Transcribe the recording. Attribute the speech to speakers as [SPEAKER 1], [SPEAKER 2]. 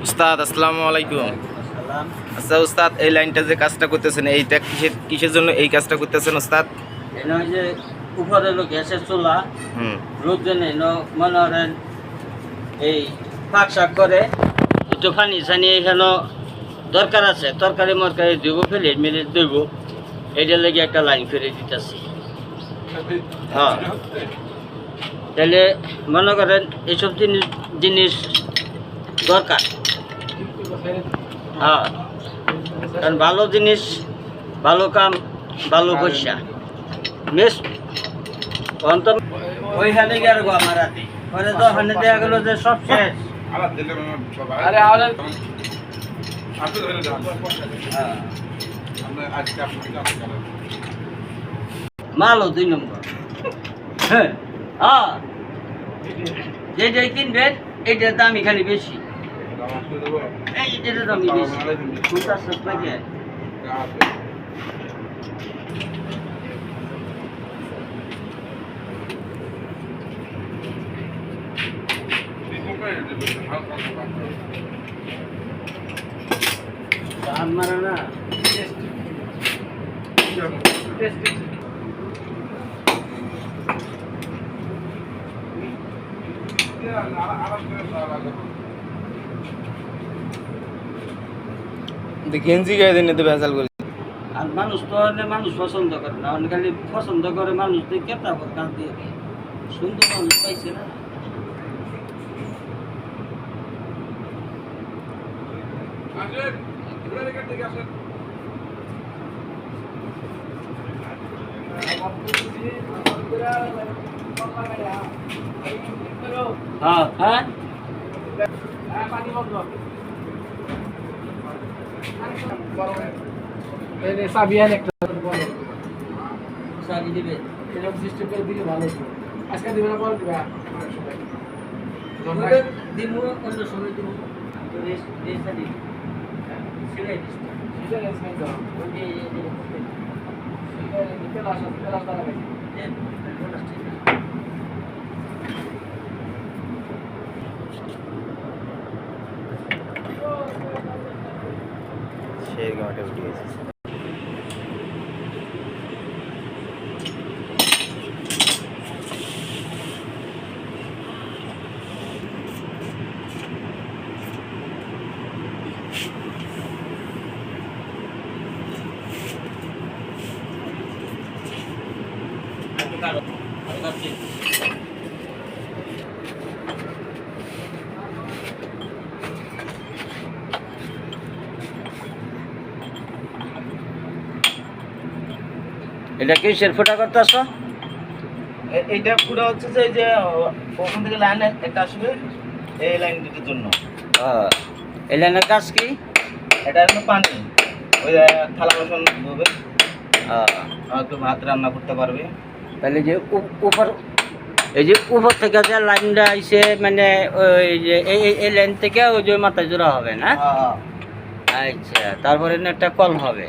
[SPEAKER 1] উস্তাদ আসসালামু আলাইকুম।
[SPEAKER 2] সালাম।
[SPEAKER 1] আচ্ছা উস্তাদ, এই লাইনটা যে কাজটা করতেছেন এইটা কিসের জন্য এই কাজটা করতেছেন উস্তাদ?
[SPEAKER 2] এই নয় যে উপরে হলো গ্যাসের চুলা,
[SPEAKER 1] হুম
[SPEAKER 2] লোকজন এনো মনে করেন এই পাক শাক করে একটু পানি ছানি এখানে দরকার আছে, তরকারি মরকারি দেবো, প্লেট মিনিট দেবো, এইটার লেগে একটা লাইন করে দিতেছি। হ্যাঁ, তাহলে মনে করেন এইসব জিনিস জিনিস দরকার। হ্যাঁ, কারণ ভালো জিনিস, ভালো কাম, ভালো পয়সা মেস অন্তর ওইখানে গিয়ে আর গো আমার হাতে পরে তো ওখানে দেওয়া গেল যে সব শেষ। হ্যাঁ। মালও 2 নম্বর। হ্যাঁ, যেটাই কিনবেন এইটার দামই খালি বেশি, এইটার দামই বেশি। 50 টাকা। দাম মারা না
[SPEAKER 1] গেঞ্জি গায়ে দিন ভেজাল করে।
[SPEAKER 2] আর মানুষ তো মানুষ পছন্দ করে না, অনেক খালি পছন্দ করে মানুষ দিয়ে তারপর কাজ দিয়ে দেয়। সুন্দর মানুষ পাইছে না। হ্যাঁ হ্যাঁ, চাবি দিবে দিব, অন্য সময় দিব।
[SPEAKER 1] সেই গাঁটে উঠে গেছে।
[SPEAKER 2] এটা কিসের ফোটা করতেছ?
[SPEAKER 1] এইটা পুরো হচ্ছে যে এই যে ওখান থেকে লাইন একটা আসবে, এই লাইনটার জন্য।
[SPEAKER 2] এই লাইনের কাজ কি?
[SPEAKER 1] এটা হলো পানি, ওই থালা বাসন ধোবে, একটু ভাত রান্না করতে পারবে।
[SPEAKER 2] তাহলে যে উপর, এই যে উপর থেকে যে লাইনটা আইছে মানে ওই যে এই লাইন থেকে ওই যে মাথায় জোড়া হবে না? আচ্ছা, তারপরে একটা কল হবে।